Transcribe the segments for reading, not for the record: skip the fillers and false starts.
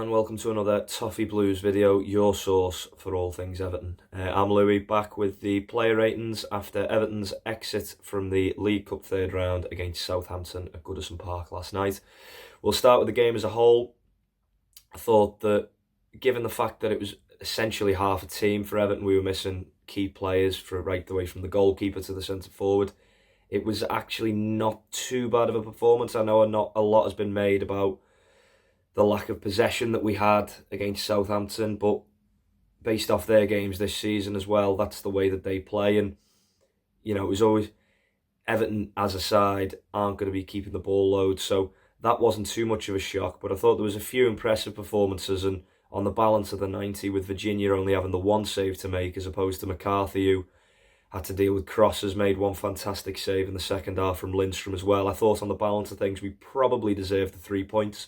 and welcome to another Toffee Blues video, your source for all things Everton. I'm Louis, back with the player ratings after Everton's exit from the League Cup third round against Southampton at Goodison Park last night. We'll start with the game as a whole. I thought that, given the fact that it was essentially half a team for Everton, we were missing key players for right the way from the goalkeeper to the centre forward. It was actually not too bad of a performance. I know not a lot has been made about the lack of possession that we had against Southampton, but based off their games this season as well, that's the way that they play. And, you know, it was always Everton as a side aren't going to be keeping the ball loads, so that wasn't too much of a shock. But I thought there was a few impressive performances, and on the balance of the 90, with Virginia only having the one save to make as opposed to McCarthy, who had to deal with crosses, made one fantastic save in the second half from Lindstrøm as well. I thought on the balance of things we probably deserved the 3 points.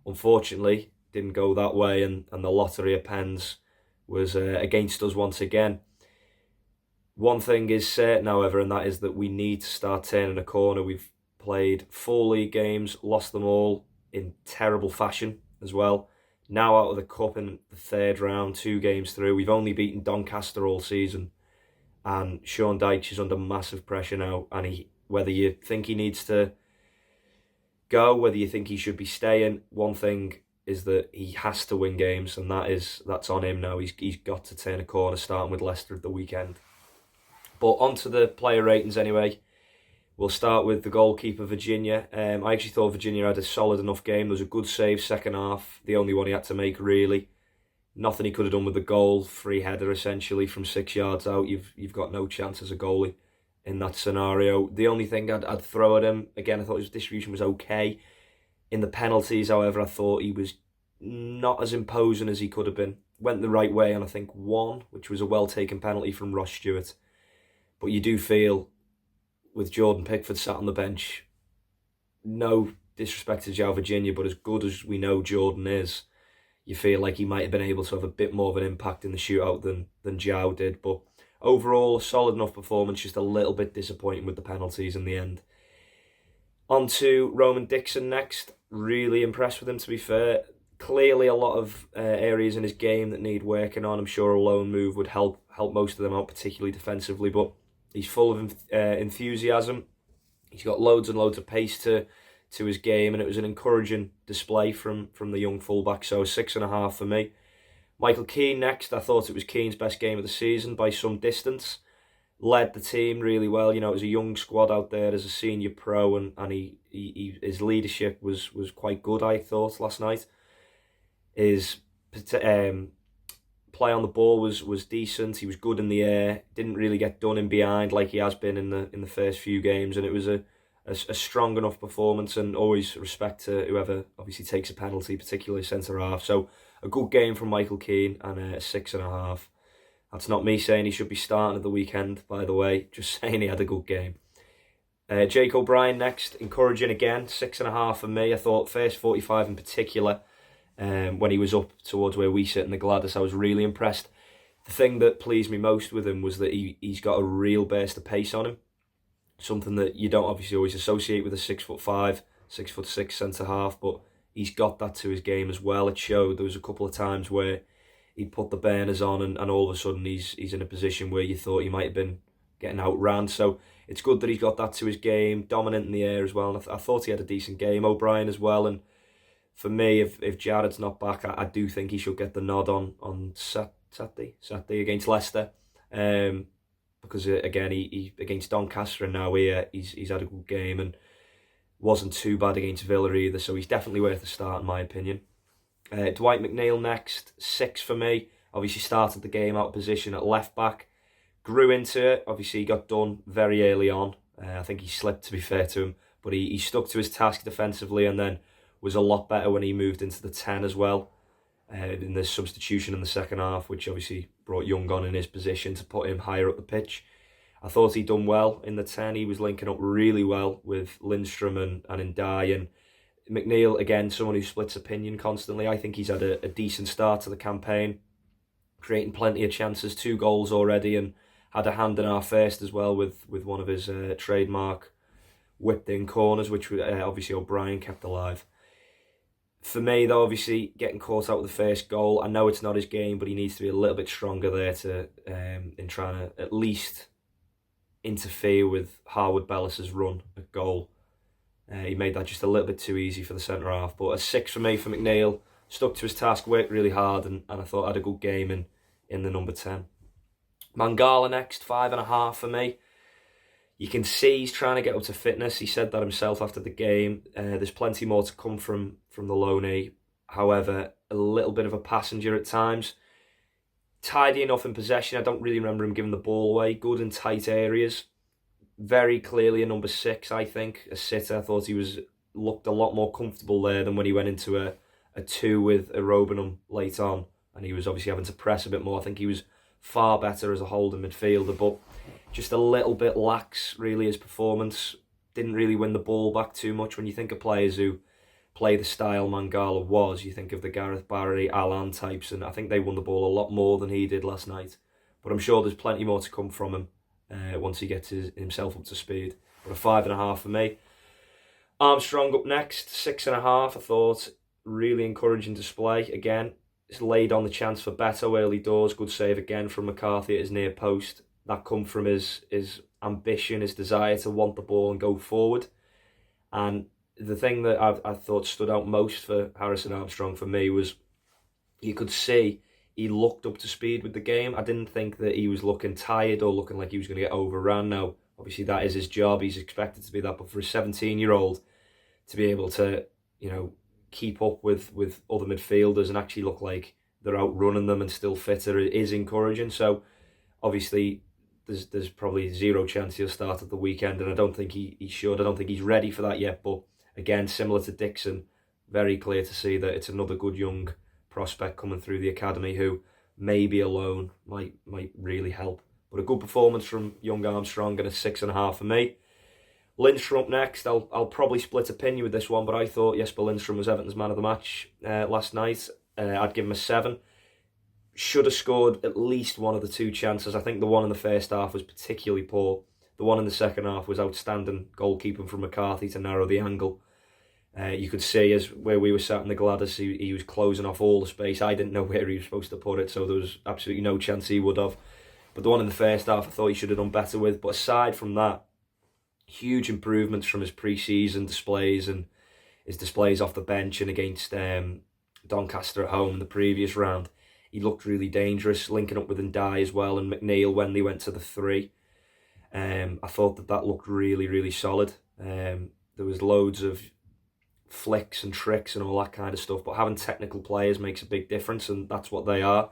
Unfortunately, didn't go that way, and the lottery of pens was against us once again. One thing is certain, however, and that is that we need to start turning a corner. We've played 4 league games, lost them all in terrible fashion as well. Now out of the cup in the third round, 2 games through. We've only beaten Doncaster all season, and Sean Dyche is under massive pressure now. And whether you think he needs to go, whether you think he should be staying, one thing is that he has to win games, and that's on him now. He's got to turn a corner, starting with Leicester at the weekend. But onto the player ratings anyway. We'll start with the goalkeeper, Virginia. I actually thought Virginia had a solid enough game. There was a good save second half, the only one he had to make really. Nothing he could have done with the goal, free header essentially from 6 yards out. You've got no chance as a goalie in that scenario. The only thing I'd throw at him, again, I thought his distribution was okay. In the penalties, however, I thought he was not as imposing as he could have been. Went the right way on, I think, one, which was a well-taken penalty from Ross Stewart. But you do feel, with Jordan Pickford sat on the bench, no disrespect to João Virginia, but as good as we know Jordan is, you feel like he might have been able to have a bit more of an impact in the shootout than João did. But overall, a solid enough performance, just a little bit disappointing with the penalties in the end. On to Roman Dixon next. Really impressed with him, to be fair. Clearly a lot of areas in his game that need working on. I'm sure a loan move would help most of them out, particularly defensively, but he's full of enthusiasm. He's got loads and loads of pace to his game, and it was an encouraging display from the young fullback, so 6.5 for me. Michael Keane next. I thought it was Keane's best game of the season by some distance. Led the team really well. You know, it was a young squad out there as a senior pro, and his leadership was quite good, I thought, last night. His play on the ball was decent. He was good in the air. Didn't really get done in behind like he has been in the first few games, and it was a strong enough performance, and always respect to whoever obviously takes a penalty, particularly centre half. So a good game from Michael Keane, and a 6.5. That's not me saying he should be starting at the weekend, by the way, just saying he had a good game. Jake O'Brien next, encouraging again, 6.5 for me. I thought first 45 in particular, when he was up towards where we sit in the Gladys, I was really impressed. The thing that pleased me most with him was that he's got a real burst of pace on him. Something that you don't obviously always associate with a 6'5", 6'6" centre half, but he's got that to his game as well. It showed. There was a couple of times where he'd put the burners on, and all of a sudden he's in a position where you thought he might have been getting outran. So it's good that he's got that to his game, dominant in the air as well. And I thought he had a decent game, O'Brien as well. And for me, if Jared's not back, I do think he should get the nod on Saturday against Leicester. Because again, he against Doncaster, and now he's had a good game and wasn't too bad against Villa either. So he's definitely worth a start in my opinion. Dwight McNeil next, 6 for me. Obviously started the game out of position at left back, grew into it. Obviously he got done very early on. I think he slipped, to be fair to him, but he stuck to his task defensively, and then was a lot better when he moved into the 10 as well. In the substitution in the second half, which obviously brought Young on in his position to put him higher up the pitch. I thought he'd done well in the 10. He was linking up really well with Lindstrøm and Ndai. And McNeil, again, someone who splits opinion constantly. I think he's had a decent start to the campaign, creating plenty of chances, 2 goals already, and had a hand in our first as well with one of his trademark whipped in corners, which obviously O'Brien kept alive. For me, though, obviously getting caught out with the first goal, I know it's not his game, but he needs to be a little bit stronger there to in trying to at least interfere with Harwood Bellis's run at goal. He made that just a little bit too easy for the centre half. But a 6 for me for McNeil. Stuck to his task, worked really hard, and I thought had a good game in the number 10. Mangala next, 5.5 for me. You can see he's trying to get up to fitness. He said that himself after the game. There's plenty more to come from the loanee. However, a little bit of a passenger at times. Tidy enough in possession. I don't really remember him giving the ball away. Good in tight areas. Very clearly a number 6, I think. A sitter. I thought he looked a lot more comfortable there than when he went into a 2 with Robinham late on. And he was obviously having to press a bit more. I think he was far better as a holding midfielder, but just a little bit lax, really, his performance. Didn't really win the ball back too much. When you think of players who play the style Mangala was, you think of the Gareth Barry, Alan types, and I think they won the ball a lot more than he did last night. But I'm sure there's plenty more to come from him once he gets himself up to speed. But a 5.5 for me. Armstrong up next, 6.5. I thought really encouraging display. Again, it's laid on the chance for Beto early doors. Good save again from McCarthy at his near post. That come from his ambition, his desire to want the ball and go forward. And the thing that I thought stood out most for Harrison Armstrong for me was you could see he looked up to speed with the game. I didn't think that he was looking tired or looking like he was going to get overrun. Now, obviously that is his job. He's expected to be that. But for a 17-year-old to be able to, keep up with other midfielders and actually look like they're outrunning them and still fitter is encouraging. So obviously there's probably zero chance he'll start at the weekend, and I don't think he should. I don't think he's ready for that yet. But again, similar to Dixon, very clear to see that it's another good young prospect coming through the academy who maybe alone might really help. But a good performance from young Armstrong and a 6.5 for me. Lindstrøm next. I'll probably split opinion with this one, but I thought Jesper Lindstrøm was Everton's man of the match last night. I'd give him a 7. Should have scored at least one of the 2 chances. I think the one in the first half was particularly poor. The one in the second half was outstanding goalkeeping from McCarthy to narrow the angle. You could see as where we were sat in the Gladys, he was closing off all the space. I didn't know where he was supposed to put it, so there was absolutely no chance he would have. But the one in the first half I thought he should have done better with. But aside from that, huge improvements from his pre-season displays and his displays off the bench and against Doncaster at home in the previous round. He looked really dangerous, linking up with Ndai as well and McNeil when they went to the 3. I thought that looked really, really solid. There was loads of flicks and tricks and all that kind of stuff, but having technical players makes a big difference, and that's what they are.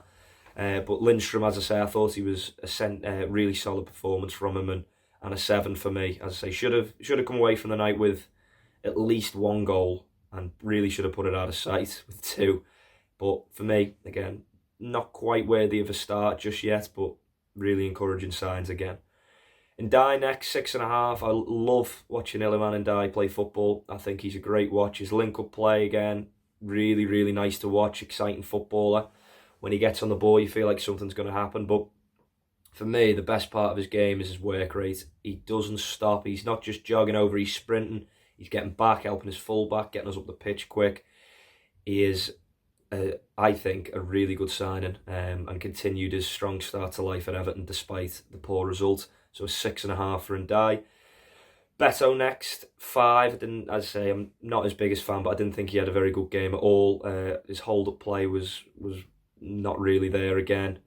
But Lindstrøm, as I say, I thought he was a really solid performance from him, and a 7 for me. As I say, should have come away from the night with at least 1 goal, and really should have put it out of sight with 2. But for me, again, not quite worthy of a start just yet, but really encouraging signs again. Ndai next, 6.5. I love watching Iliman Ndai play football. I think he's a great watch. His link-up play, again, really, really nice to watch. Exciting footballer. When he gets on the ball, you feel like something's going to happen. But for me, the best part of his game is his work rate. He doesn't stop. He's not just jogging over, he's sprinting. He's getting back, helping his full-back, getting us up the pitch quick. He is, I think, a really good signing and continued his strong start to life at Everton despite the poor result. So a 6.5 for Ndai. Beto next, 5. As I say, I'm not his biggest fan, but I didn't think he had a very good game at all. His hold-up play was not really there again.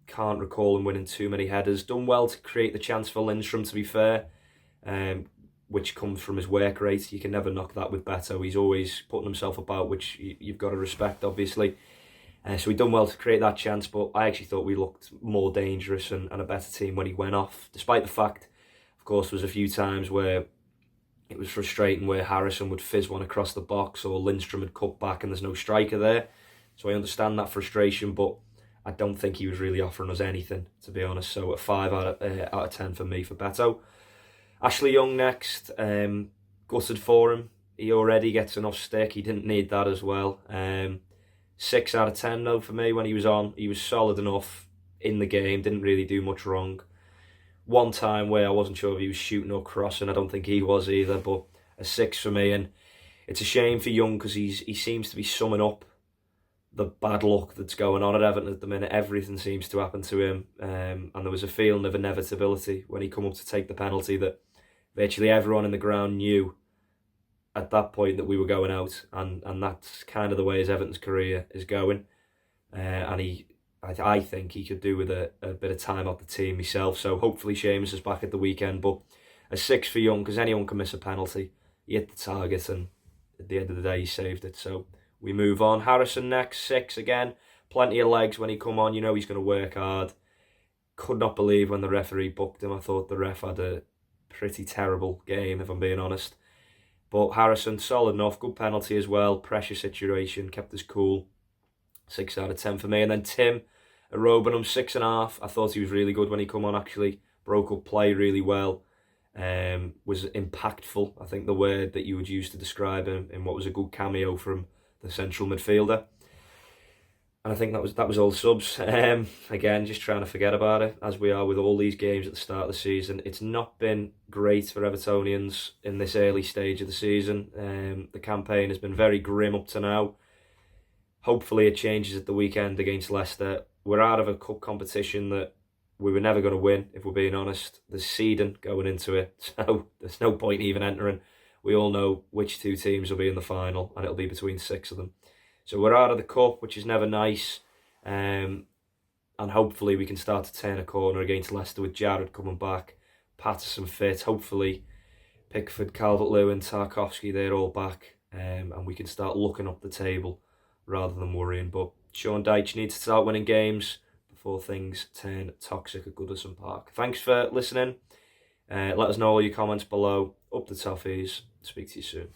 Can't recall him winning too many headers. Done well to create the chance for Lindstrøm, to be fair, which comes from his work rate. You can never knock that with Beto. He's always putting himself about, which you've got to respect, obviously. So he done well to create that chance, but I actually thought we looked more dangerous and a better team when he went off, despite the fact, of course, there was a few times where it was frustrating where Harrison would fizz one across the box or Lindstrøm would cut back and there's no striker there. So I understand that frustration, but I don't think he was really offering us anything, to be honest. So a 5 out of 10 for me for Beto. Ashley Young next, gutted for him. He already gets enough stick. He didn't need that as well. 6 out of 10 though for me when he was on. He was solid enough in the game, didn't really do much wrong. One time where I wasn't sure if he was shooting or crossing, I don't think he was either, but a 6 for me. And it's a shame for Young because he seems to be summing up the bad luck that's going on at Everton at the minute. Everything seems to happen to him, and there was a feeling of inevitability when he come up to take the penalty that virtually everyone in the ground knew at that point that we were going out, and that's kind of the way his Everton's career is going. And I think he could do with a bit of time off the team himself. So hopefully Seamus is back at the weekend. But a 6 for Young, because anyone can miss a penalty. He hit the target, and at the end of the day, he saved it. So we move on. Harrison next, 6 again. Plenty of legs when he come on. You know he's going to work hard. Could not believe when the referee booked him. I thought the ref had a pretty terrible game, if I'm being honest. But Harrison, solid enough. Good penalty as well. Pressure situation. Kept us cool. 6 out of 10 for me. And then Tim Arobenham, 6.5. I thought he was really good when he come on, actually. Broke up play really well. Was impactful, I think the word that you would use to describe him, in what was a good cameo from the central midfielder. And I think that was all the subs. Again, just trying to forget about it, as we are with all these games at the start of the season. It's not been great for Evertonians in this early stage of the season. The campaign has been very grim up to now. Hopefully it changes at the weekend against Leicester. We're out of a cup competition that we were never going to win, if we're being honest. There's seeding going into it, so there's no point even entering. We all know which 2 teams will be in the final, and it'll be between 6 of them. So we're out of the cup, which is never nice. And hopefully we can start to turn a corner against Leicester with Jared coming back, Patterson fit, hopefully Pickford, Calvert-Lewin, Tarkowski, they're all back. And we can start looking up the table rather than worrying. But Sean Dyche needs to start winning games before things turn toxic at Goodison Park. Thanks for listening. Let us know all your comments below. Up the toffees. Speak to you soon.